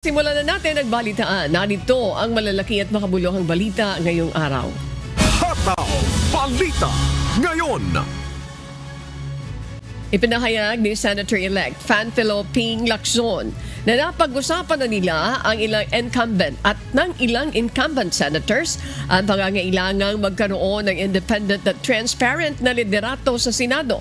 Simulan na natin ang balitaan. Narito ang malalaki at makabuluhang balita ngayong araw. Hataw Balita ngayon. Ipinahayag ni Senator-elect Panfilo Ping Lacson na napag-usapan na nila ang ilang incumbent at ng ilang incumbent senators ang pangangailangang magkaroon ng independent at transparent na liderato sa Senado.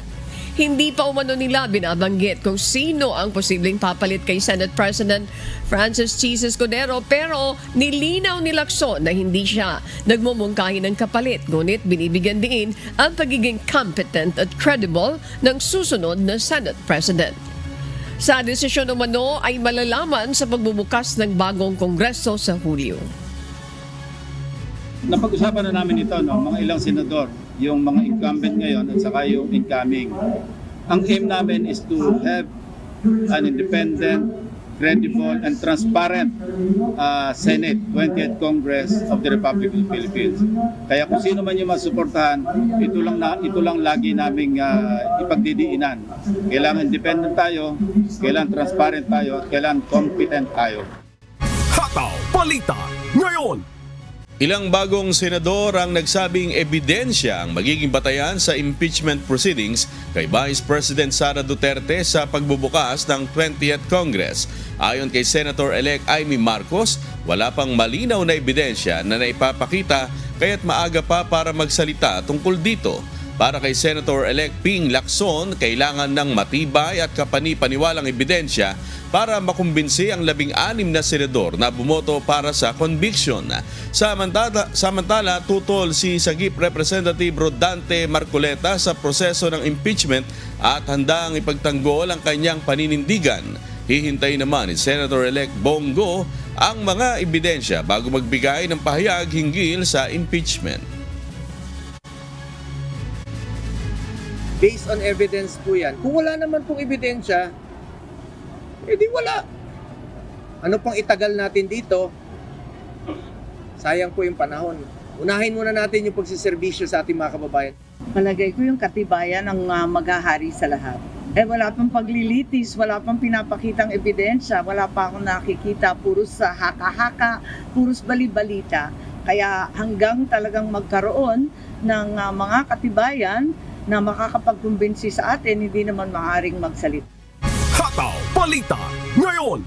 Hindi pa umano nila binabanggit kung sino ang posibleng papalit kay Senate President Francis Chis Escudero, pero nilinaw ni Lacson na hindi siya nagmumungkahi ng kapalit, ngunit binibigyan din ang pagiging competent at credible ng susunod na Senate President. Sa desisyon umano ay malalaman sa pagbubukas ng bagong kongreso sa Hulyo. Napag-usapan na namin ito, mga ilang senador, yung mga incumbent ngayon at saka yung incoming. Ang aim namin is to have an independent, credible, and transparent Senate, 20th Congress of the Republic of the Philippines. Kaya kung sino man yung masuportahan, ito lang lagi naming ipagdidiinan. Kailangan independent tayo, kailangan transparent tayo, at kailangan competent tayo. Hataw Balita ngayon. Ilang bagong senador ang nagsabing ebidensya ang magiging batayan sa impeachment proceedings kay Vice President Sara Duterte sa pagbubukas ng 20th Congress. Ayon kay Senator-elect Amy Marcos, wala pang malinaw na ebidensya na naipapakita kaya't maaga pa para magsalita tungkol dito. Para kay Senator-elect Ping Lacson, kailangan ng matibay at kapani-paniwalang ebidensya para makumbinsi ang 16 na senador na bumoto para sa conviction. Samantala, tutol si Sagip Representative Rodante Marcoleta sa proseso ng impeachment at handang ipagtanggol ang kanyang paninindigan. Hihintay naman ni Senator-elect Bongo ang mga ebidensya bago magbigay ng pahayag hinggil sa impeachment. Based on evidence po yan. Kung wala naman pong ebidensya, edi wala. Ano pang itagal natin dito? Sayang po yung panahon. Unahin muna natin yung pagsiservisyo sa ating mga kababayan. Palagay ko yung katibayan ang maghahari sa lahat. Wala pang paglilitis, wala pang pinapakitang ebidensya, wala pa akong nakikita, puros sa haka-haka, puros bali-balita. Kaya hanggang talagang magkaroon ng mga katibayan na makakapagkumbinsi sa atin, hindi naman maaaring magsalita. Hataw Balita ngayon.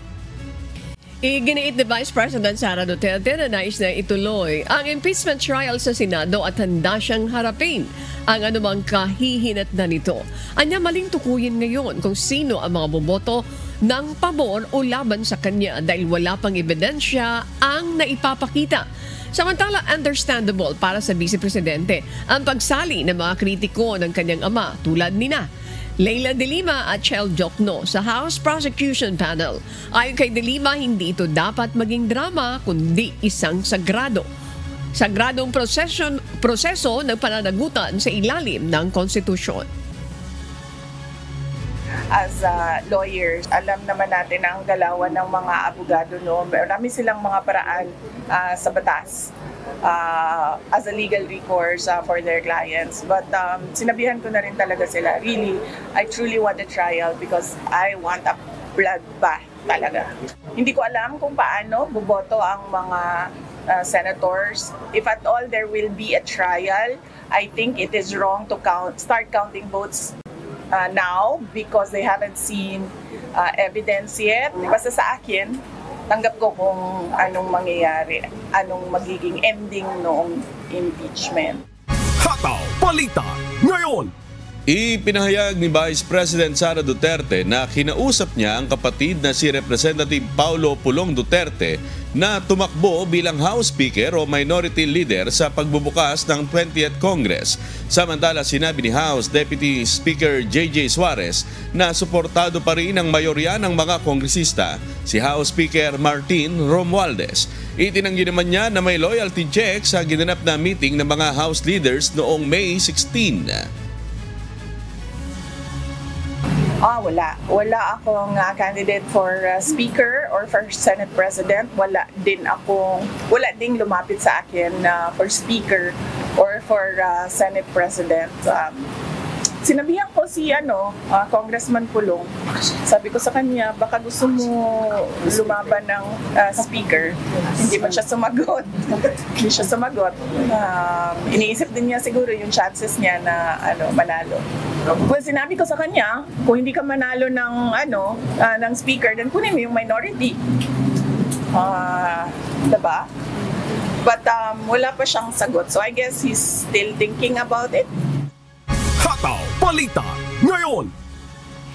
Iginiit ni Vice President Sara Duterte na nais na ituloy ang impeachment trial sa Senado at handa siyang harapin ang anumang kahihinat na nito. Anya maling tukuyin ngayon kung sino ang mga boboto ng pabor o laban sa kanya dahil wala pang ebidensya ang naipapakita. Samantala, understandable para sa Vice Presidente ang pagsali ng mga kritiko ng kanyang ama tulad nina Leila De Lima at Chel Jokno sa House Prosecution Panel. Ayon kay De Lima, hindi ito dapat maging drama kundi isang sagradong proseso ng pananagutan sa ilalim ng konstitusyon. As lawyers, alam naman natin ang galawan ng mga abogado, no? Marami silang mga paraan sa batas as a legal recourse for their clients. But sinabihan ko na rin talaga sila, really, I truly want a trial because I want a bloodbath talaga. Hindi ko alam kung paano boboto ang mga senators. If at all there will be a trial, I think it is wrong to start counting votes now because they haven't seen evidence yet. Basta sa akin, tanggap ko kung anong mangyayari, anong magiging ending noong impeachment. Hataw Balita ngayon. Ipinahayag ni Vice President Sara Duterte na kinausap niya ang kapatid na si Representative Paulo Pulong Duterte na tumakbo bilang House Speaker o Minority Leader sa pagbubukas ng 20th Congress. Samantala, sinabi ni House Deputy Speaker J.J. Suarez na suportado pa rin ang mayorya ng mga kongresista, si House Speaker Martin Romualdez. Itinanggi naman niya na may loyalty check sa ginanap na meeting ng mga House leaders noong May 16. Wala. Wala akong candidate for Speaker or for Senate President. Wala ding lumapit sa akin for Speaker or for Senate President. Sinabihan ko si Congressman Pulong, sabi ko sa kanya, baka gusto mo lumaban ng speaker. Hindi man siya sumagot. Hindi siya sumagot. Iniisip din niya siguro yung chances niya na manalo. Well, sinabi ko sa kanya, kung hindi ka manalo ng speaker, then kunin mo yung minority. Diba? But wala pa siyang sagot. So I guess he's still thinking about it. Hataw Balita ngayon.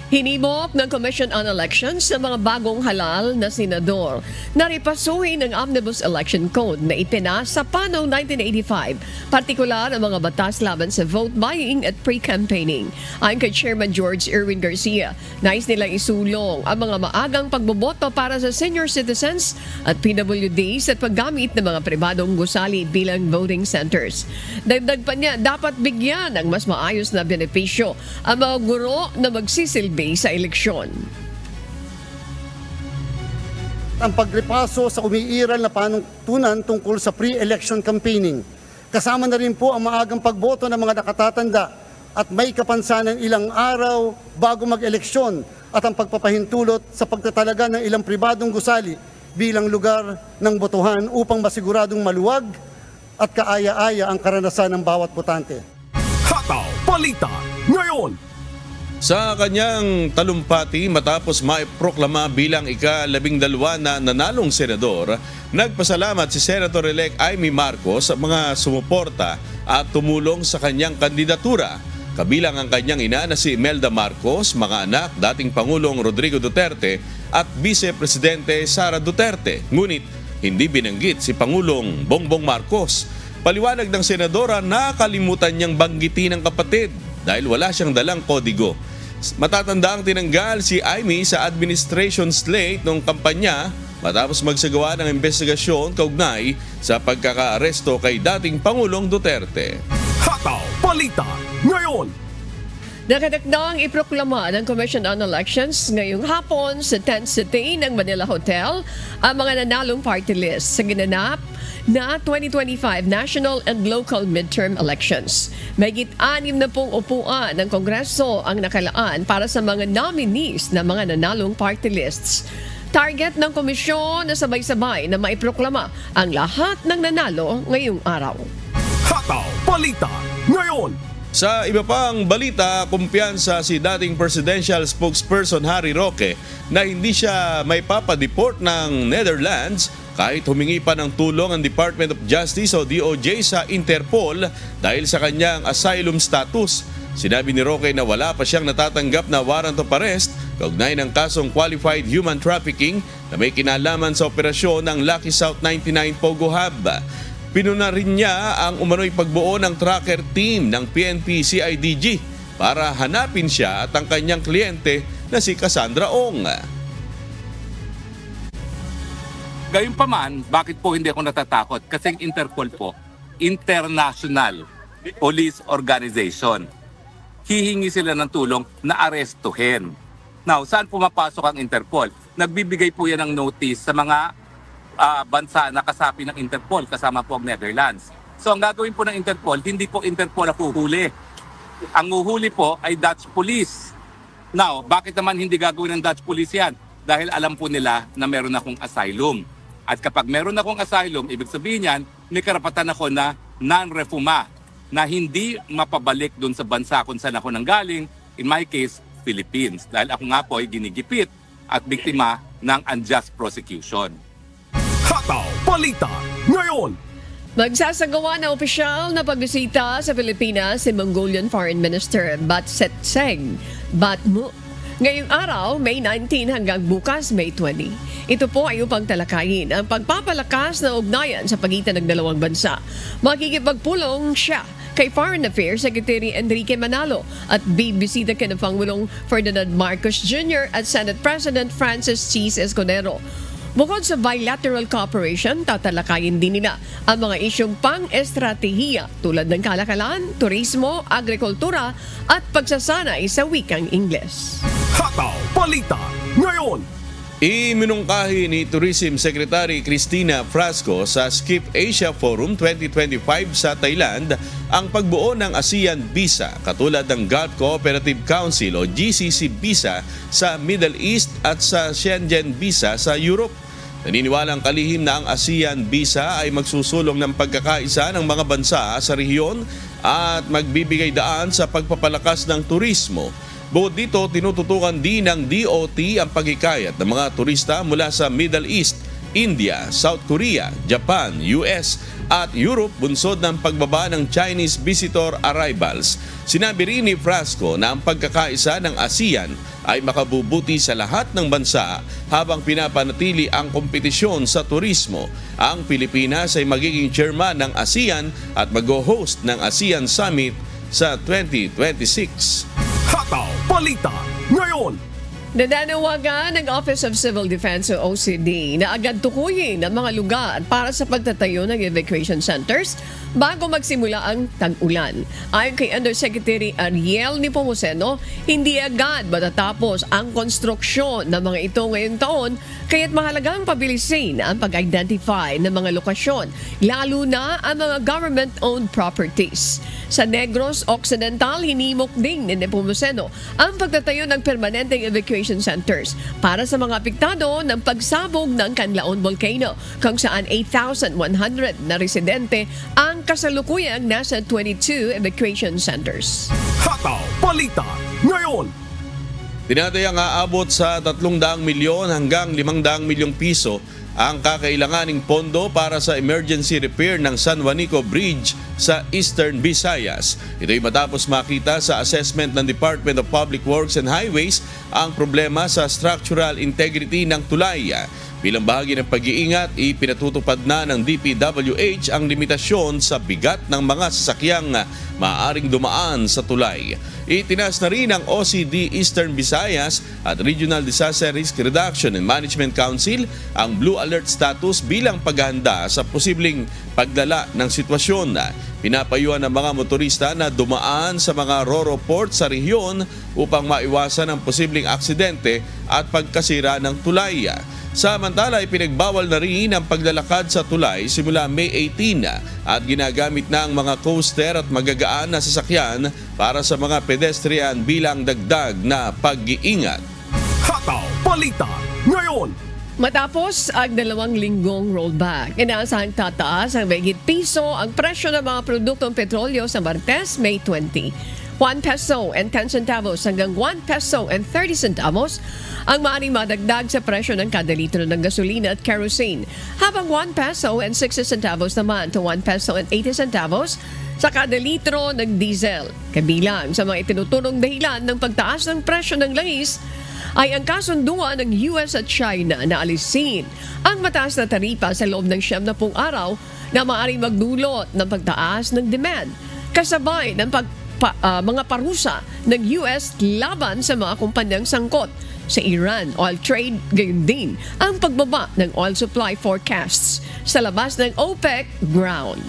Hinimok ng Commission on Elections sa mga bagong halal na senador na ripasuhin ng Omnibus Election Code na ipinasa pa noong 1985, partikular ang mga batas laban sa vote buying at pre-campaigning. Ayon kay Chairman George Erwin Garcia, nais nilang isulong ang mga maagang pagboboto para sa senior citizens at PWDs at paggamit ng mga pribadong gusali bilang voting centers. Dagdag pa niya, dapat bigyan ng mas maayos na benepisyo ang mga guro na magsisilbi sa eleksyon. Ang pagripaso sa umiiral na panuntunan tungkol sa pre-election campaigning. Kasama na rin po ang maagang pagboto ng mga nakatatanda at may kapansanan ilang araw bago mag-eleksyon at ang pagpapahintulot sa pagtatalaga ng ilang pribadong gusali bilang lugar ng botohan upang masiguradong maluwag at kaaya-aya ang karanasan ng bawat botante. Hataw Balita ngayon. Sa kanyang talumpati matapos maiproklama bilang ika-12 na nanalong senador, nagpasalamat si Senator-elect Amy Marcos sa mga sumuporta at tumulong sa kanyang kandidatura. Kabilang ang kanyang ina na si Imelda Marcos, mga anak, dating Pangulong Rodrigo Duterte at Vice Presidente Sara Duterte. Ngunit hindi binanggit si Pangulong Bongbong Marcos. Paliwanag ng senadora na kalimutan niyang banggitin ang kapatid dahil wala siyang dalang kodigo. Matatanda ang tinanggal si Amy sa administration slate ng kampanya matapos magsagawa ng investigasyon kaugnay sa pagkakaaresto kay dating Pangulong Duterte. Hataw Balita ngayon. Nakatakdang iproklama ng Commission on Elections ngayong hapon sa tent city ng Manila Hotel ang mga nanalong party list sa ginanap na 2025 national and local midterm elections. Mahigit 60 upuan ng Kongreso ang nakalaan para sa mga nominees na mga nanalong party lists. Target ng komisyon na sabay-sabay na maiproklama ang lahat ng nanalo ngayong araw. Hataw Balita ngayon. Sa iba pang balita, kumpiyansa si dating presidential spokesperson Harry Roque na hindi siya may papadeport ng Netherlands kahit humingi pa ng tulong ang Department of Justice o DOJ sa Interpol dahil sa kanyang asylum status. Sinabi ni Roque na wala pa siyang natatanggap na warrant of arrest kaugnay ng kasong qualified human trafficking na may kinalaman sa operasyon ng Lucky South 99 Pogo Hub. Pinuna rin niya ang umano'y pagbuo ng tracker team ng PNP CIDG para hanapin siya at ang kanyang kliyente na si Cassandra Ong. Gayunpaman, bakit po hindi ako natatakot? Kasi Interpol po, international police organization. Hihingi sila ng tulong na arestuhin. Now, saan pumapasok ang Interpol? Nagbibigay po yan ng notice sa mga bansa na kasapi ng Interpol, kasama po ang Netherlands. So ang gagawin po ng Interpol, hindi po Interpol ang huhuli. Ang huhuli po ay Dutch Police. Now, bakit naman hindi gagawin ng Dutch Police yan? Dahil alam po nila na meron akong asylum. At kapag meron akong asylum, ibig sabihin yan, may karapatan ako na non-refuma, na hindi mapabalik doon sa bansa kung saan ako nanggaling, in my case, Philippines. Dahil ako nga po ay ginigipit at biktima ng unjust prosecution. Hataw Balita ngayon. Magsasagawa na opisyal na pagbisita sa Pilipinas si Mongolian Foreign Minister Batsetseng Batmu ngayong araw, May 19 hanggang bukas, May 20. Ito po ay upang talakayin ang pagpapalakas na ugnayan sa pagitan ng dalawang bansa. Makikipagpulong siya kay Foreign Affairs Secretary Enrique Manalo at bibisita kina Pangulong Ferdinand Marcos Jr. at Senate President Francis Cheese Escudero. Bukod sa bilateral cooperation, tatalakayin din nila ang mga isyong pang-estratehiya tulad ng kalakalan, turismo, agrikultura at pagsasanay sa wikang Ingles. Hataw Balita ngayon. Iminungkahi ni Tourism Secretary Cristina Frasco sa Skip Asia Forum 2025 sa Thailand ang pagbuo ng ASEAN Visa katulad ng Gulf Cooperative Council o GCC Visa sa Middle East at sa Schengen Visa sa Europe. Naniniwalang kalihim na ang ASEAN Visa ay magsusulong ng pagkakaisa ng mga bansa sa rehiyon at magbibigay daan sa pagpapalakas ng turismo. Bukod dito, tinututukan din ng DOT ang paghikayat ng mga turista mula sa Middle East, India, South Korea, Japan, US at Europe bunsod ng pagbaba ng Chinese visitor arrivals. Sinabi rin ni Frasco na ang pagkakaisa ng ASEAN ay makabubuti sa lahat ng bansa habang pinapanatili ang kompetisyon sa turismo. Ang Pilipinas ay magiging chairman ng ASEAN at mag-host ng ASEAN Summit sa 2026. Hataw Balita ngayon. Nananawagan ng Office of Civil Defense o OCD na agad tukuyin ang mga lugar para sa pagtatayo ng evacuation centers bago magsimula ang tag-ulan. Ayon kay Undersecretary Ariel Nepomuceno, hindi agad matatapos ang konstruksyon ng mga ito ngayong taon kaya't mahalagang pabilisin ang pag-identify ng mga lokasyon, lalo na ang mga government-owned properties. Sa Negros Occidental, hinimok din ni Nepomuceno ang pagtatayo ng permanenteng evacuation centers para sa mga apektado ng pagsabog ng Canlaon Volcano, kung saan 8,100 na residente ang kasalukuyang nasa 22 evacuation centers. Hataw Balita ngayon. Tinatayang aabot sa 300 milyon hanggang 500 milyong piso ang kakailanganing pondo para sa emergency repair ng San Juanico Bridge sa Eastern Visayas. Ito'y matapos makita sa assessment ng Department of Public Works and Highways ang problema sa structural integrity ng tulay. Bilang bahagi ng pag-iingat, ipinatutupad na ng DPWH ang limitasyon sa bigat ng mga sasakyang maaaring dumaan sa tulay. Itinaas na rin ng OCD Eastern Visayas at Regional Disaster Risk Reduction and Management Council ang Blue Alert status bilang paghahanda sa posibleng pagdala ng sitwasyon. Pinapayuhan ng mga motorista na dumaan sa mga RoRo port sa rehiyon upang maiwasan ang posibleng aksidente at pagkasira ng tulay. Samantala, ipinagbawal na rin ang paglalakad sa tulay simula May 18 at ginagamit na ang mga coaster at magagaan na sasakyan para sa mga pedestrian bilang dagdag na pag-iingat. Hataw Balita ngayon. Matapos ang 2 linggong rollback, inaasahang tataas ang mahigit piso ang presyo ng mga produktong petrolyo sa Martes, May 20. 1 peso and 10 centavos hanggang 1 peso and 30 centavos ang maaaring madagdag sa presyo ng kada litro ng gasolina at kerosene, habang 1 peso and 60 centavos naman to 1 peso and 80 centavos sa kada litro ng diesel. Kabilang sa mga itinuturong dahilan ng pagtaas ng presyo ng langis ay ang kasunduan ng US at China na alisin ang mataas na taripa sa loob ng 70 araw na maaaring magdulot ng pagtaas ng demand, kasabay ng mga parusa ng US laban sa mga kumpanyang sangkot sa Iran oil trade, gayon din ang pagbaba ng oil supply forecasts sa labas ng OPEC ground.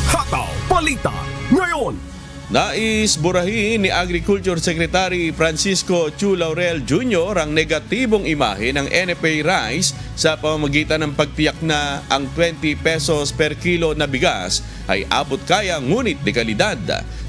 Hataw Balita ngayon. Nais burahin ni Agriculture Secretary Francisco Chu Laurel Jr. ang negatibong imahe ng NFA Rice sa pamamagitan ng pagtiyak na ang 20 pesos per kilo na bigas ay abot kaya ngunit de kalidad.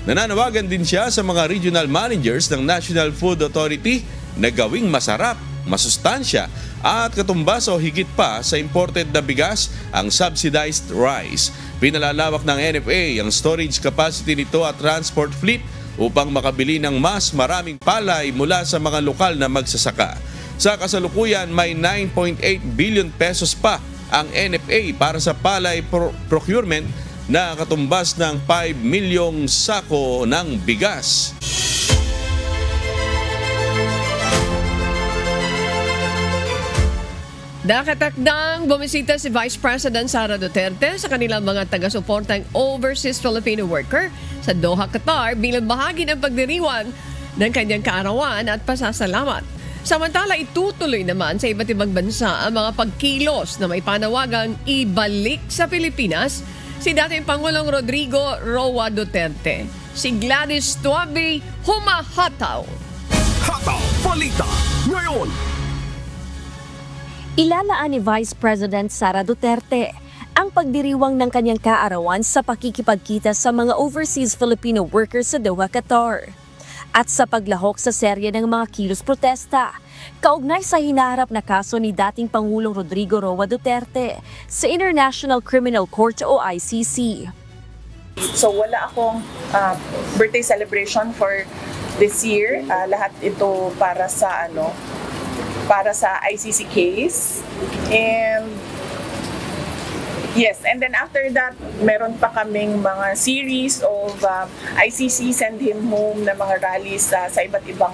Nananawagan din siya sa mga regional managers ng National Food Authority na gawing masarap, masustansya at katumbas o higit pa sa imported na bigas ang subsidized rice. Pinalalawak ng NFA ang storage capacity nito at transport fleet upang makabili ng mas maraming palay mula sa mga lokal na magsasaka. Sa kasalukuyan, may 9.8 billion pesos pa ang NFA para sa palay procurement na katumbas ng 5 milyong sako ng bigas. Nakatakdang bumisita si Vice President Sara Duterte sa kanilang mga taga-suportang overseas Filipino worker sa Doha, Qatar bilang bahagi ng pagdiriwang ng kanyang kaarawan at pasasalamat. Samantala, itutuloy naman sa iba't ibang bansa ang mga pagkilos na may panawagang ibalik sa Pilipinas si dating Pangulong Rodrigo Roa Duterte. Si Gladys Tuabi, humahataw. Hataw Balita ngayon. Ilalaan ni Vice President Sara Duterte ang pagdiriwang ng kanyang kaarawan sa pakikipagkita sa mga overseas Filipino workers sa Doha, Qatar. At sa paglahok sa serye ng mga kilos protesta, kaugnay sa hinaharap na kaso ni dating Pangulong Rodrigo Roa Duterte sa International Criminal Court o ICC. So wala akong birthday celebration for this year. Lahat ito para sa ICC case. And yes, and then after that, meron pa kaming mga series of ICC Send Him Home na mga rallies sa iba't ibang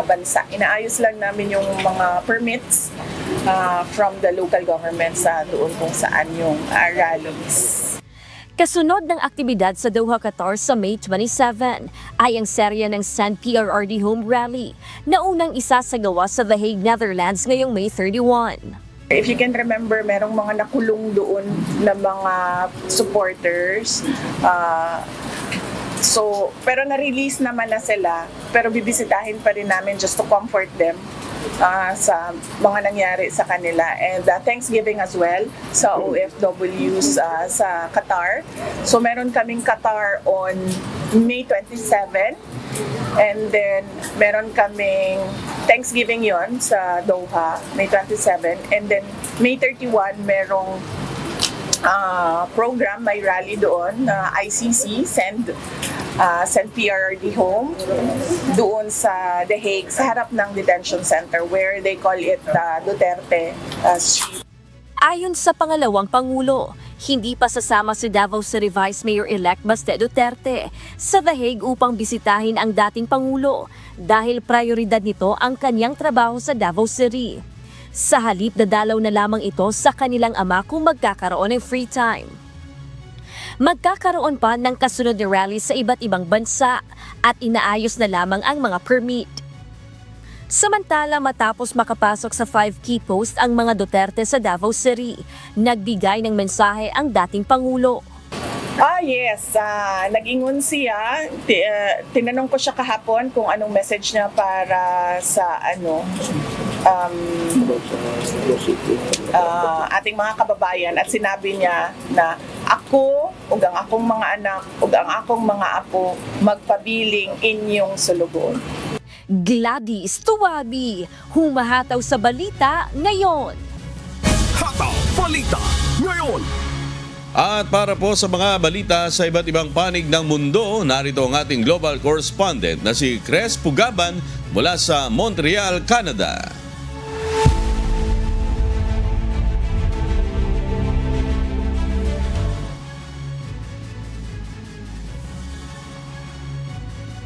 bansa. Inaayos lang namin yung mga permits from the local government sa doon kung saan yung rallies. Kasunod ng aktibidad sa Doha, Qatar sa May 27 ay ang serya ng Send PRRD Home Rally na unang isasagawa sa The Hague, Netherlands ngayong May 31. If you can remember, merong mga nakulong doon na mga supporters. Pero na-release naman na sila, pero bibisitahin pa rin namin just to comfort them sa mga nangyari sa kanila. And Thanksgiving as well sa OFWs sa Qatar. So meron kaming Qatar on May 27. And then, meron kaming Thanksgiving yon sa Doha, May 27. And then, May 31, merong program, may rally doon, ICC, Send PRRD Home, doon sa The Hague, sa harap ng detention center where they call it Duterte Street. Ayon sa pangalawang Pangulo, hindi pa sasama si Davao City Vice Mayor-elect Baste Duterte sa The Hague upang bisitahin ang dating Pangulo dahil prioridad nito ang kanyang trabaho sa Davao City. Sa halip, dadalaw na lamang ito sa kanilang ama kung magkakaroon ng free time. Magkakaroon pa ng kasunod na rally sa iba't ibang bansa at inaayos na lamang ang mga permit. Samantala, matapos makapasok sa 5 key post ang mga Duterte sa Davao City, nagbigay ng mensahe ang dating Pangulo. Yes, nag-ingon siya. Tinanong ko siya kahapon kung anong message niya para sa ating mga kababayan, at sinabi niya na ako, ug ang akong mga anak, ug ang akong mga apo magpabiling inyong sulugon. Gladys Tuwabi, humahataw sa balita ngayon. Hataw Balita Ngayon. At para po sa mga balita sa iba't ibang panig ng mundo, narito ang ating global correspondent na si Cres Pugaban mula sa Montreal, Canada.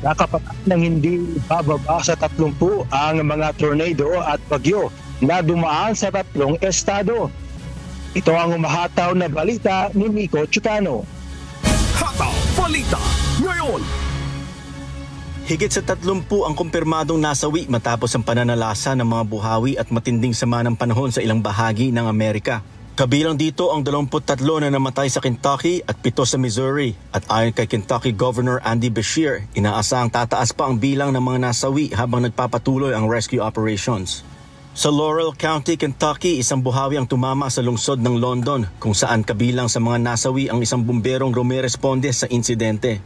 Nakapatat ng hindi bababa sa 30 ang mga tornado at bagyo na dumaan sa 3 estado. Ito ang umahataw na balita ni Nico Chicano. Hataw Balita Ngayon. Higit sa 30 ang kumpirmadong nasawi matapos ang pananalasa ng mga buhawi at matinding sama ng panahon sa ilang bahagi ng Amerika. Kabilang dito ang 23 na namatay sa Kentucky at 7 sa Missouri. At ayon kay Kentucky Governor Andy Beshear, inaasahang tataas pa ang bilang ng mga nasawi habang nagpapatuloy ang rescue operations. Sa Laurel County, Kentucky, isang buhawi ang tumama sa lungsod ng London kung saan kabilang sa mga nasawi ang isang bumberong rumeresponde sa insidente.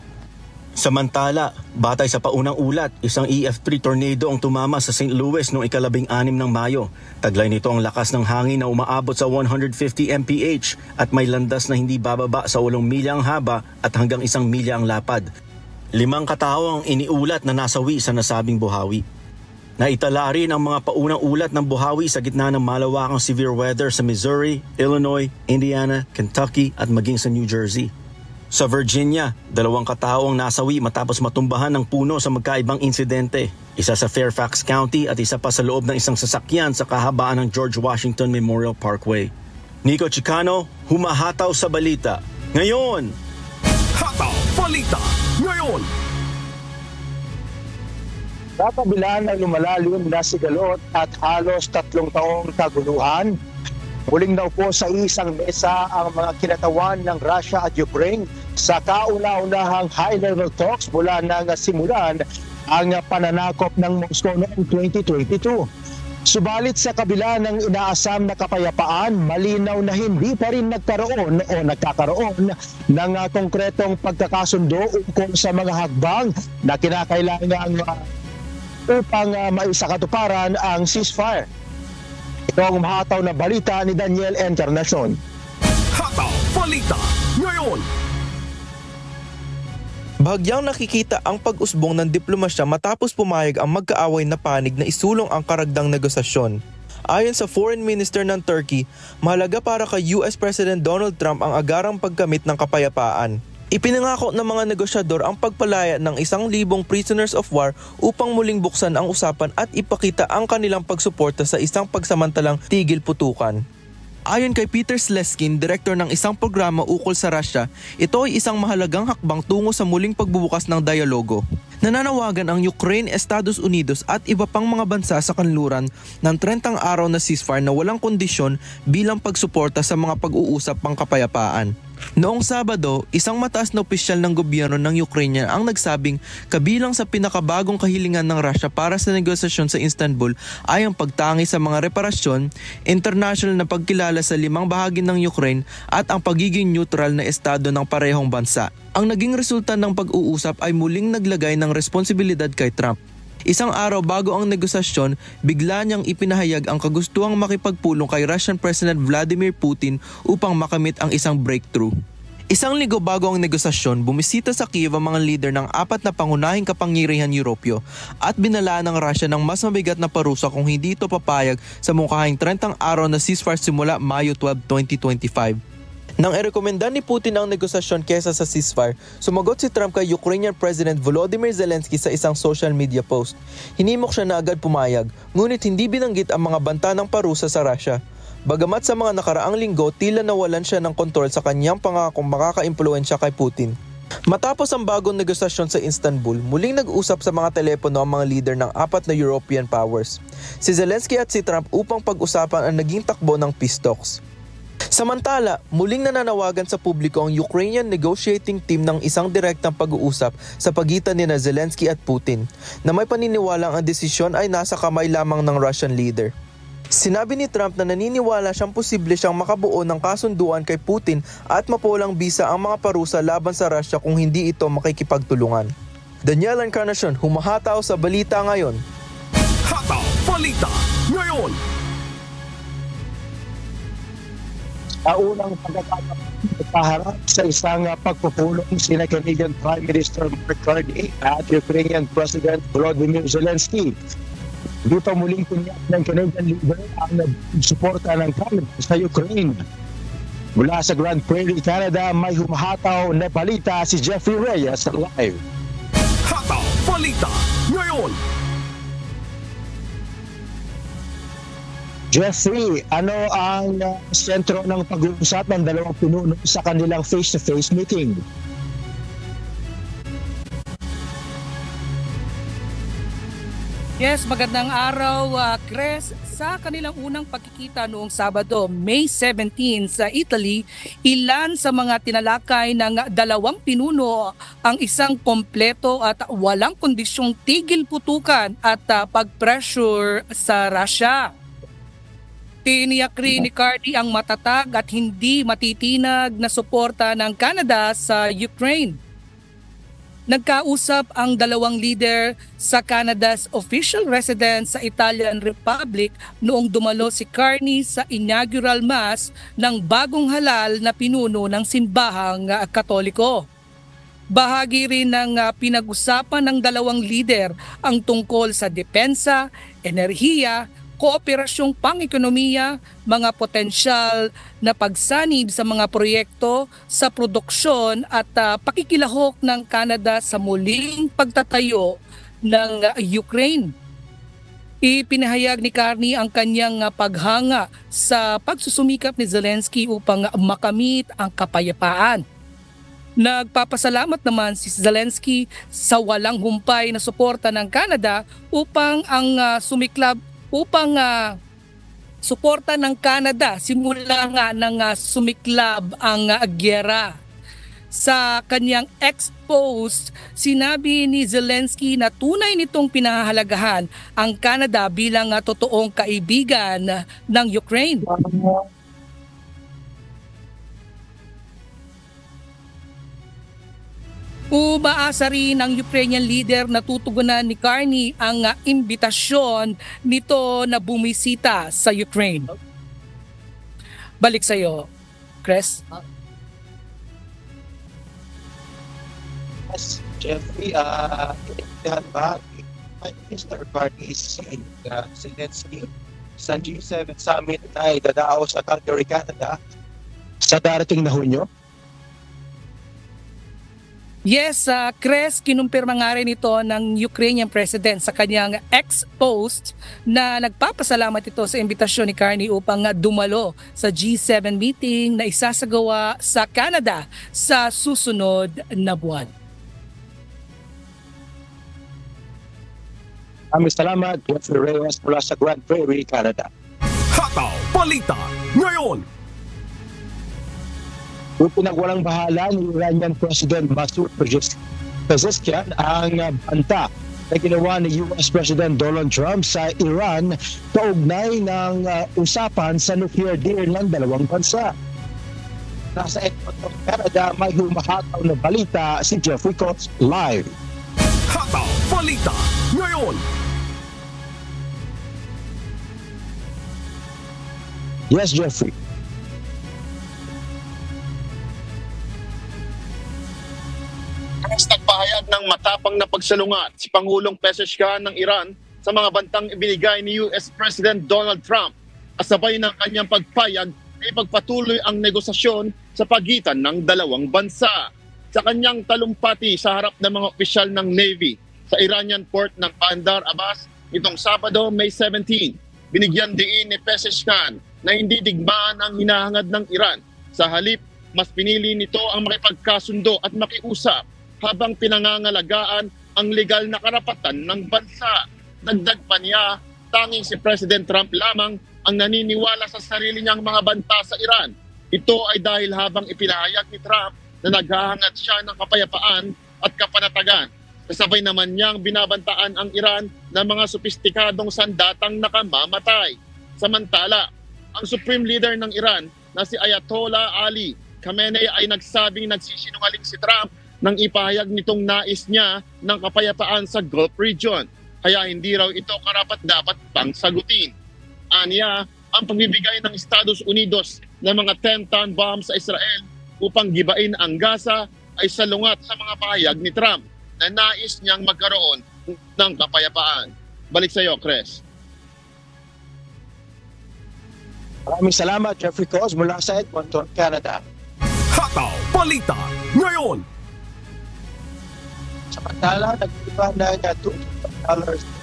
Samantala, batay sa paunang ulat, isang EF3 tornado ang tumama sa St. Louis noong ika-16 ng Mayo. Taglay nito ang lakas ng hangin na umaabot sa 150 mph at may landas na hindi bababa sa 8 milya ang haba at hanggang 1 milya ang lapad. 5 katao ang iniulat na nasawi sa nasabing buhawi. Naitala rin ang mga paunang ulat ng buhawi sa gitna ng malawakang severe weather sa Missouri, Illinois, Indiana, Kentucky at maging sa New Jersey. Sa Virginia, 2 katao ang nasawi matapos matumbahan ng puno sa magkaibang insidente. Isa sa Fairfax County at isa pa sa loob ng isang sasakyan sa kahabaan ng George Washington Memorial Parkway. Nico Chicano, humahataw sa balita. Ngayon! Hataw Balita Ngayon. Sa kabila ng lumalalim na sigalot at halos 3 taong kaguluhan, muling naupo sa isang mesa ang mga kinatawan ng Russia at Ukraine sa kauna-unahang high-level talks mula nang simulan ang pananakop ng Moscow noong 2022. Subalit sa kabila ng inaasam na kapayapaan, malinaw na hindi pa rin nagkaroon o nagkakaroon ng konkretong pagkakasundo ukol sa mga hakbang na kinakailangan upang maisakatuparan ang ceasefire. Ito ang mahataw na balita ni Daniel Encarnacion. Hataw Balita ngayon. Bahagyang nakikita ang pag-usbong ng diplomasya matapos pumayag ang magkaaway na panig na isulong ang karagdang negosasyon. Ayon sa Foreign Minister ng Turkey, mahalaga para kay US President Donald Trump ang agarang pagkamit ng kapayapaan. Ipinangako ng mga negosyador ang pagpalaya ng 1,000 prisoners of war upang muling buksan ang usapan at ipakita ang kanilang pagsuporta sa isang pagsamantalang tigil putukan. Ayon kay Peter Sleskin, direktor ng isang programa ukol sa Russia, ito ay isang mahalagang hakbang tungo sa muling pagbubukas ng dialogo. Nananawagan ang Ukraine, Estados Unidos at iba pang mga bansa sa kanluran ng 30 araw na ceasefire na walang kondisyon bilang pagsuporta sa mga pag-uusap pang kapayapaan. Noong Sabado, isang mataas na opisyal ng gobyerno ng Ukraine ang nagsabing kabilang sa pinakabagong kahilingan ng Russia para sa negosasyon sa Istanbul ay ang pagtangi sa mga reparasyon, international na pagkilala sa 5 bahagi ng Ukraine at ang pagiging neutral na estado ng parehong bansa. Ang naging resulta ng pag-uusap ay muling naglagay ng responsibilidad kay Trump. Isang araw bago ang negosasyon, bigla niyang ipinahayag ang kagustuhang makipagpulong kay Russian President Vladimir Putin upang makamit ang isang breakthrough. Isang linggo bago ang negosasyon, bumisita sa Kiev ang mga leader ng 4 na pangunahing kapangyarihan Europeo at binalaan ng Russia ng mas mabigat na parusa kung hindi ito papayag sa mukhaing 30 araw na ceasefire simula Mayo 12, 2025. Nang irekomenda ni Putin ang negosasyon kesa sa ceasefire, sumagot si Trump kay Ukrainian President Volodymyr Zelensky sa isang social media post. Hinimok siya na agad pumayag, ngunit hindi binanggit ang mga banta ng parusa sa Russia. Bagamat sa mga nakaraang linggo, tila nawalan siya ng kontrol sa kanyang pangakong makaka-impluwensya kay Putin. Matapos ang bagong negosasyon sa Istanbul, muling nag-usap sa mga telepono ang mga leader ng 4 na European powers, si Zelensky at si Trump upang pag-usapan ang naging takbo ng peace talks. Samantala, muling nananawagan sa publiko ang Ukrainian negotiating team ng isang direktang pag-uusap sa pagitan ni Zelensky at Putin, na may paniniwalang ang desisyon ay nasa kamay lamang ng Russian leader. Sinabi ni Trump na naniniwala siyang posible siyang makabuo ng kasunduan kay Putin at mapulang bisa ang mga parusa laban sa Russia kung hindi ito makikipagtulungan. Daniel Encarnacion, humahataw sa Balita Ngayon. Hataw Balita Ngayon. Unang pagkakaharap sa isang pagpupulong sina Canadian Prime Minister Mark Carney at Ukrainian President Volodymyr Zelensky. Dito muling tinyag ng Canadian leader ang suporta ng Canada sa Ukraine. Mula sa Grand Prairie, Canada, may humahataw na balita si Jeffrey Reyes live. Hataw Balita Ngayon. Jeffrey, ano ang sentro ng pag-uusap ng dalawang pinuno sa kanilang face-to-face meeting? Yes, magandang araw, Chris. Sa kanilang unang pagkikita noong Sabado, May 17 sa Italy, ilan sa mga tinalakay ng dalawang pinuno ang isang kompleto at walang kondisyong tigil putukan at pag-pressure sa Russia. Tiniyak rin ni Carney ang matatag at hindi matitinag na suporta ng Canada sa Ukraine. Nagkausap ang dalawang leader sa Canada's official residence sa Italian Republic noong dumalo si Carney sa inaugural mass ng bagong halal na pinuno ng simbahang Katoliko. Bahagi rin ng pinag-usapan ng dalawang leader ang tungkol sa depensa, enerhiya, kooperasyong pang-ekonomiya, mga potensyal na pagsanib sa mga proyekto sa produksyon at pakikilahok ng Canada sa muling pagtatayo ng Ukraine. Ipinahayag ni Carney ang kanyang paghanga sa pagsusumikap ni Zelensky upang makamit ang kapayapaan. Nagpapasalamat naman si Zelensky sa walang humpay na suporta ng Canada upang suporta ng Canada simula nga ng sumiklab ang gyera. Sa kanyang ex-post, sinabi ni Zelensky na tunay nitong pinahahalagahan ang Canada bilang totoong kaibigan ng Ukraine. Umaasa rin ng Ukrainian leader na tutugunan ni Carney ang imbitasyon nito na bumisita sa Ukraine. Balik sa iyo, Chris. Yes, Jeffrey, intindihan ba Mr. Carney si Zelensky sa G7 summit na idadao sa Calgary, Canada sa darating na Hunyo? Yes, Chris, kinumpirma nga rin ito ng Ukrainian President sa kanyang ex-post na nagpapasalamat ito sa imbitasyon ni Carney upang dumalo sa G7 meeting na isasagawa sa Canada sa susunod na buwan. Maraming salamat, Jeffrey Reyes mula sa Grand Prairie, Canada. Hataw Balita Ngayon. Pinagwalang bahala ni Iranian President Masoud Pezeshkian ang banta na ginawa ni US President Donald Trump sa Iran kaugnay ng usapan sa nuclear deal ng dalawang bansa. Nasa Edmonton, Canada, may humahataw na balita si Jeffrey Coates live. Hataw Balita Ngayon. Yes, Jeffrey. Nagpahayag ng matapang na pagsalungat si Pangulong Pezeshkian ng Iran sa mga bantang ibinigay ni US President Donald Trump kasabay ng kanyang pagpayag na ipagpatuloy ang negosasyon sa pagitan ng dalawang bansa. Sa kanyang talumpati sa harap ng mga opisyal ng Navy sa Iranian port ng Bandar Abbas nitong Sabado, May 17, binigyan diin ni Pezeshkian na hindi digmaan ang hinahangad ng Iran. Sa halip, mas pinili nito ang makipagkasundo at makiusap habang pinangangalagaan ang legal na karapatan ng bansa. Dagdag pa niya, tanging si President Trump lamang ang naniniwala sa sarili niyang mga banta sa Iran. Ito ay dahil habang ipinahayag ni Trump na naghahangad siya ng kapayapaan at kapanatagan. Kasabay naman niyang binabantaan ang Iran ng mga sopistikadong sandatang nakamamatay. Samantala, ang Supreme Leader ng Iran na si Ayatollah Ali Khamenei ay nagsabing nagsisinungaling si Trump nang ipahayag nitong nais niya ng kapayapaan sa Gulf region. Kaya hindi raw ito karapat-dapat pang sagutin. Aniya, ang pagbibigay ng Estados Unidos ng mga 10-ton bomb sa Israel upang gibain ang Gaza ay salungat sa mga pahayag ni Trump na nais niyang magkaroon ng kapayapaan. Balik sa iyo, Chris. Maraming salamat, Jeffrey Coates mula sa Edmonton, Canada. Hataw Balita Ngayon. Samantala, nag-iba na $2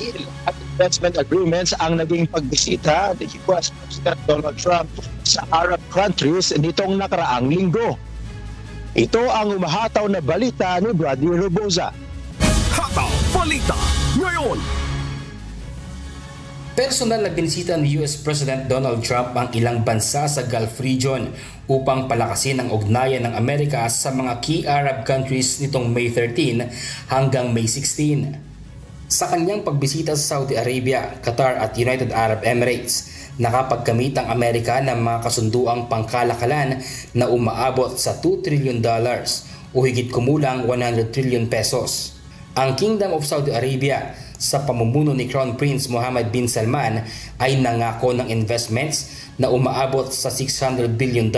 deal at investment agreements ang naging pagbisita ni US President Donald Trump sa Arab countries nitong nakaraang linggo. Ito ang umahataw na balita ni Bradley Roboza. Hataw Balita Ngayon. Personal na binisita ni US President Donald Trump ang ilang bansa sa Gulf region upang palakasin ang ugnayan ng Amerika sa mga key Arab countries nitong May 13 hanggang May 16. Sa kanyang pagbisita sa Saudi Arabia, Qatar at United Arab Emirates, nakapagkamit ang Amerika ng mga kasunduang pangkalakalan na umaabot sa $2 trillion o higit kumulang 100 trillion pesos. Ang Kingdom of Saudi Arabia sa pamumuno ni Crown Prince Mohammed bin Salman ay nangako ng investments na umaabot sa $600 billion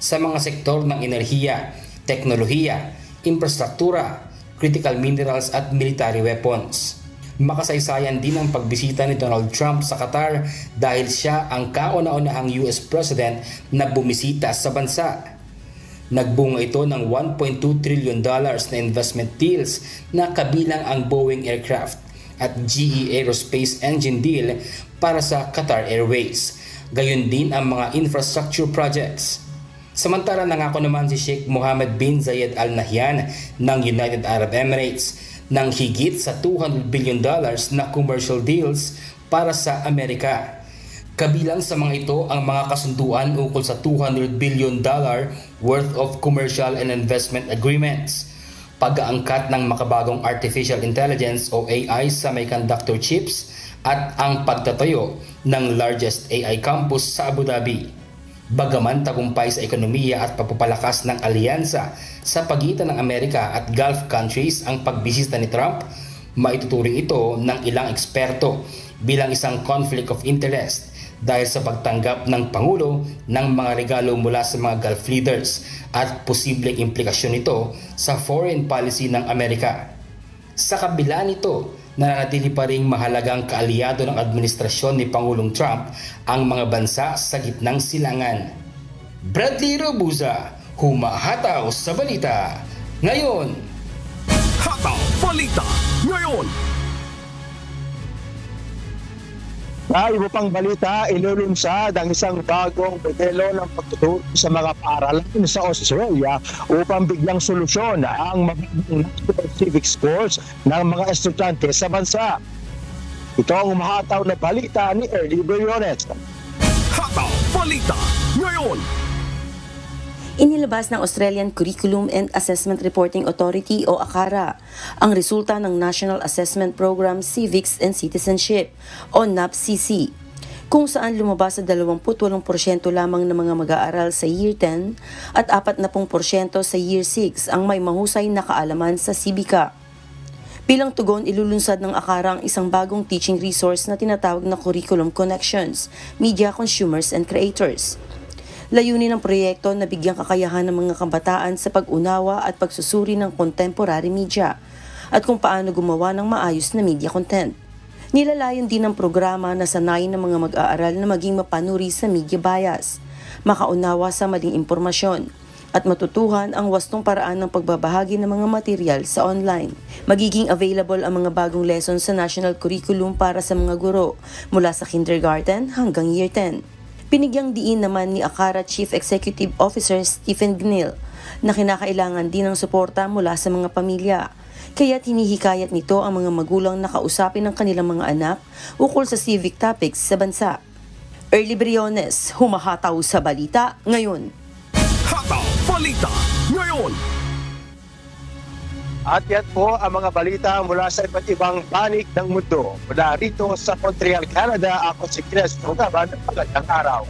sa mga sektor ng enerhiya, teknolohiya, infrastruktura, critical minerals at military weapons. Makasaysayan din ang pagbisita ni Donald Trump sa Qatar dahil siya ang kauna-unahang US President na bumisita sa bansa. Nagbunga ito ng $1.2 trillion na investment deals na kabilang ang Boeing aircraft at GE Aerospace engine deal para sa Qatar Airways. Gayon din ang mga infrastructure projects. Samantala, nangako naman si Sheikh Mohammed bin Zayed Al Nahyan ng United Arab Emirates ng higit sa $200 billion na commercial deals para sa Amerika. Kabilang sa mga ito ang mga kasunduan ukol sa $200 billion worth of commercial and investment agreements, pag-aangkat ng makabagong artificial intelligence o AI sa semiconductor chips at ang pagtatayo ng largest AI campus sa Abu Dhabi. Bagaman tagumpay sa ekonomiya at pagpapalakas ng alyansa sa pagitan ng Amerika at Gulf countries ang pagbisita ni Trump, maituturing ito ng ilang eksperto bilang isang conflict of interest dahil sa pagtanggap ng Pangulo ng mga regalo mula sa mga Gulf leaders at posibleng implikasyon nito sa foreign policy ng Amerika. Sa kabila nito, nananatili pa ring mahalagang kaalyado ng administrasyon ni Pangulong Trump ang mga bansa sa gitnang silangan. Bradley Robuza, humahataw sa balita ngayon. Hataw Balita Ngayon. Sa iba pang balita, ilulunsad ang isang bagong modelo ng pagtuturo sa mga paaralan sa Australia upang bigyang solusyon ang mababang national civic scores ng mga estudyante sa bansa. Ito ang umahataw na balita ni Ernie Briones. Hataw Balita Ngayon. Inilabas ng Australian Curriculum and Assessment Reporting Authority o ACARA ang resulta ng National Assessment Program Civics and Citizenship o NAPCC, kung saan lumabas sa 28% lamang ng mga mag-aaral sa Year 10 at 40% sa Year 6 ang may mahusay na kaalaman sa sibika. Bilang tugon, ilulunsad ng ACARA ang isang bagong teaching resource na tinatawag na Curriculum Connections, Media Consumers and Creators. Layunin ng proyekto na bigyang kakayahan ng mga kabataan sa pag-unawa at pagsusuri ng contemporary media at kung paano gumawa ng maayos na media content. Nilalayon din ng programa na sanayin ng mga mag-aaral na maging mapanuri sa media bias, makaunawa sa maling impormasyon, at matutuhan ang wastong paraan ng pagbabahagi ng mga material sa online. Magiging available ang mga bagong lessons sa national curriculum para sa mga guro mula sa kindergarten hanggang Year 10. Binigyang diin naman ni ACARA Chief Executive Officer Stephen Gnil na kinakailangan din ng suporta mula sa mga pamilya. Kaya't hinihikayat nito ang mga magulang na kausapin ng kanilang mga anak ukol sa civic topics sa bansa. Ernie Briones, humahataw sa balita ngayon. Hataw Balita Ngayon. At yan po ang mga balita mula sa iba't ibang panig ng mundo. Mula rito sa Montreal, Canada, ako si Chris Tugaban. Magandang araw.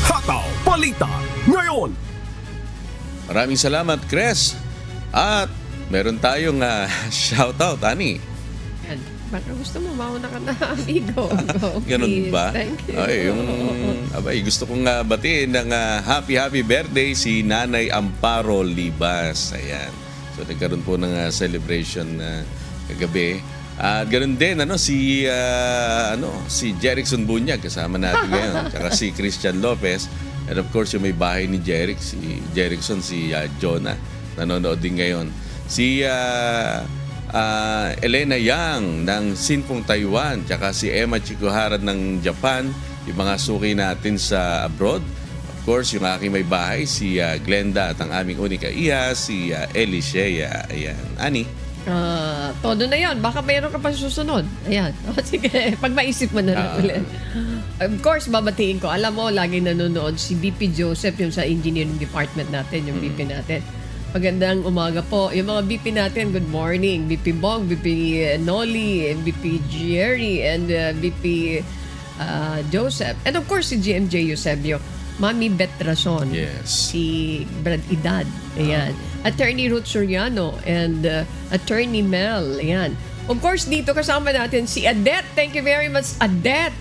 Hataw Balita Ngayon. Maraming salamat, Chris. At meron tayong shoutout, Ani. Yan. Baka gusto mo, mauna ka na, amigo. Ganun ba? Thank you. Ay, gusto kong batiin ng happy birthday si Nanay Amparo Libas. Ayan. So nagkaroon po ng celebration kagabi. At ganoon din si Jerickson Bunyag kasama natin ngayon, tsaka si Christian Lopez, and of course yung may bahay ni Jerickson, si Jonah, nanonood din ngayon. Si Elena Yang ng Sinpong Taiwan, tsaka si Emma Chikuhara ng Japan, yung mga suki natin sa abroad. Of course, yung aking may bahay, si Glenda, at ang aming unika iya, si Elisea. Ayan. Ani? Todo na yan. Baka mayroon ka pa susunod. Ayan. Sige, pag maisip mo na lang ulit. Of course, babatiin ko. Alam mo, lagi nanonood si BP Joseph, yung sa engineering department natin, yung BP natin. Magandang umaga po. Yung mga BP natin, good morning. BP Bong, BP Noli, BP Jerry, and BP Joseph. And of course, si GMJ Eusebio. Mami Beth Rason, yes. Si Brad Idad, ayan. Attorney Ruth Soriano and Attorney Mel, ayan. Of course, dito kasama natin si Adet. Thank you very much, Adet.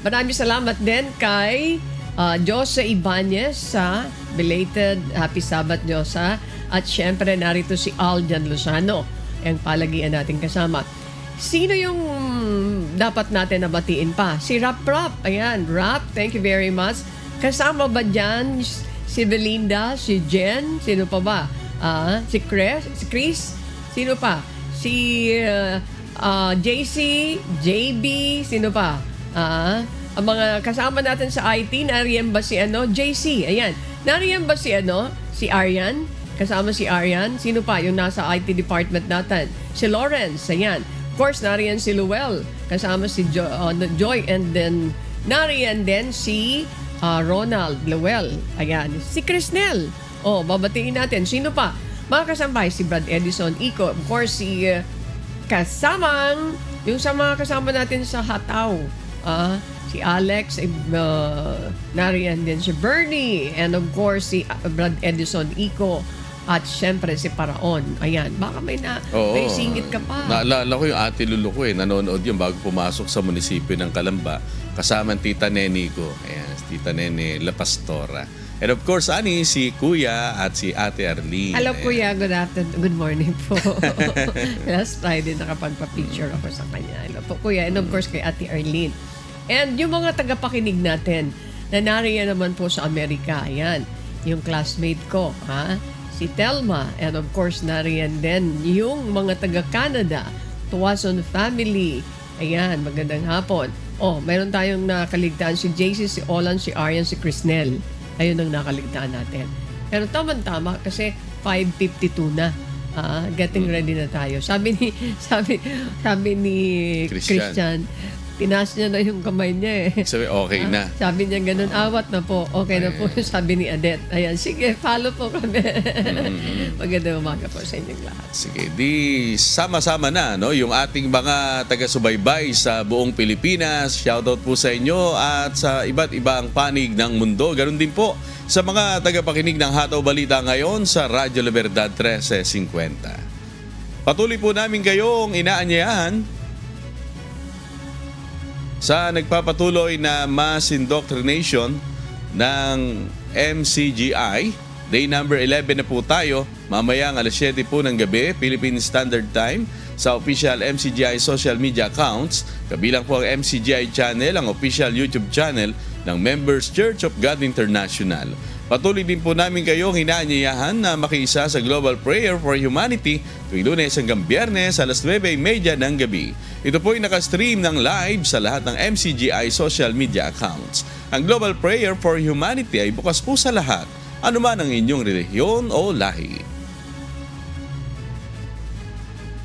Maraming salamat din kay Josa Ibanez sa belated Happy Sabbath, Josa. At syempre, narito si Aljan Lozano, ang palagian natin kasama. Sino yung dapat natin nabatiin pa? Si Rap, ayan. Rap, thank you very much. Kasama ba dyan si Belinda, si Jen, sino pa ba? Si Chris, sino pa? Si JC, JB, sino pa? Ang mga kasama natin sa IT, nariyan ba si JC, ayan. Nariyan ba si si Arian? Kasama si Arian. Sino pa yung nasa IT department natin? Si Lawrence, ayan. Of course, nariyan si Luel. Kasama si Joy and then Nariyan din si Ronald Lowell. Ayan, si Crisnel. Babatiin natin. Sino pa? Mga kasampay, si Brad Edison Ico. Of course, si yung sa mga kasama natin sa Hataw. Si Alex, nariyan din si Bernie. And of course, si Brad Edison Ico. At syempre si Paraon. Ayan, baka may singit ka pa. Naalala ko yung ate Lulu ko nanonood yun bago pumasok sa munisipyo ng Calamba. Kasama Tita Nene ko. Ayan, Tita Nene La Pastora. And of course, si Kuya at si Ate Arlene. Hello Kuya, good afternoon. Good morning po. Last Friday nakapagpa-picture ako sa kanya. Hello po Kuya. And of course kay Ate Arlene. And yung mga tagapakinig natin na nariyan naman po sa Amerika. Ayan, yung classmate ko. Si Telma. And of course, nariyan din yung mga taga-Canada. Tuwason family. Ayan, magandang hapon. Mayroon tayong nakaligtaan si JC, si Olan, si Arian, si Crisnel. Ayun ang nakaligtaan natin. Pero tama-tama kasi 5:52 na. Getting ready na tayo. Sabi ni Christian, tinaas niya na yung kamay niya Sabi, okay na. Sabi niya ganun, awat na po. Okay na po, sabi ni Adet. Ayan, sige, follow po kami. Magandang umaga po sa inyong lahat. Sige, sama-sama na yung ating mga taga-subaybay sa buong Pilipinas. Shoutout po sa inyo at sa iba't ibang panig ng mundo. Ganun din po sa mga tagapakinig ng Hataw Balita ngayon sa Radyo La Verdad 1350. Patuloy po namin kayong inaanyayahan sa nagpapatuloy na mass indoctrination ng MCGI. Day number 11 na po tayo. Mamayang alas 7 po ng gabi, Philippine Standard Time, sa official MCGI social media accounts. Kabilang po ang MCGI channel, ang official YouTube channel ng Members Church of God International. Patuloy din po namin kayong hinaanyayahan na makiisa sa Global Prayer for Humanity tuwing Lunes hanggang Biyernes alas 9:30 ng gabi. Ito po ay nakastream ng live sa lahat ng MCGI social media accounts. Ang Global Prayer for Humanity ay bukas po sa lahat, anuman ang inyong relihiyon o lahi.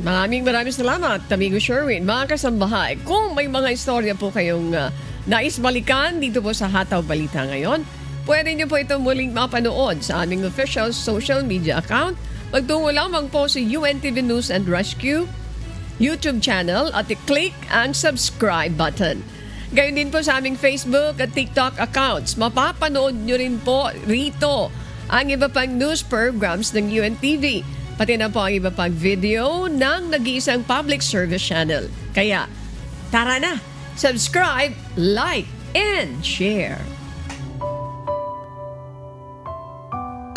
Maraming salamat, Amigo Sherwin. Mga kasambahay, kung may mga istorya po kayong nais balikan dito po sa Hataw Balita ngayon, pwede nyo po itong muling mapanood sa aming official social media account. Magtungo lamang po sa UNTV News and Rescue YouTube channel at i-click ang subscribe button. Gayon din po sa aming Facebook at TikTok accounts. Mapapanood nyo rin po rito ang iba pang news programs ng UNTV. Pati na po ang iba pang video ng nag-iisang public service channel. Kaya, tara na! Subscribe, like, and share.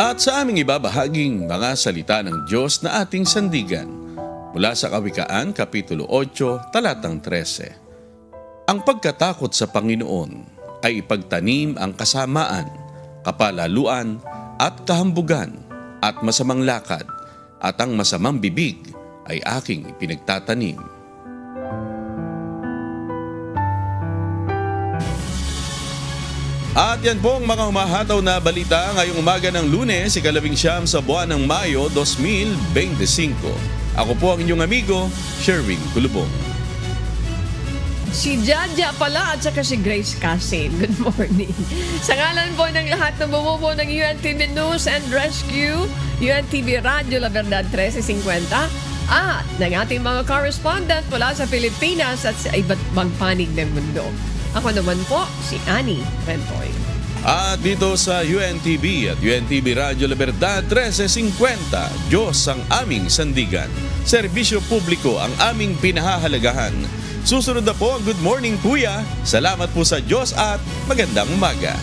At sa aming ibabahaging mga salita ng Diyos na ating sandigan, mula sa Kawikaan, Kapitulo 8, Talatang 13. Ang pagkatakot sa Panginoon ay ipagtanim ang kasamaan, kapalaluan at kahambugan at masamang lakad, at ang masamang bibig ay aking ipinagtatanim. At yan po ang mga humahataw na balita ngayong umaga ng Lunes, 19 sa buwan ng Mayo 2025. Ako po ang inyong amigo, Sherwin Kulubong. Si Jaja pala at saka si Grace Casin. Good morning. Sa ngalan po ng lahat ng bumubuo ng UNTV News and Rescue, UNTV Radyo La Verdad 1350, at ng ating mga correspondent mula sa Pilipinas at sa iba't ibang panig ng mundo. Ako naman po, si Annie Rentoy. At dito sa UNTV at UNTV Radyo La Verdad 1350, Diyos ang aming sandigan. Serbisyo publiko ang aming pinahahalagahan. Susunod na po ang Good Morning Kuya. Salamat po sa Diyos at magandang umaga.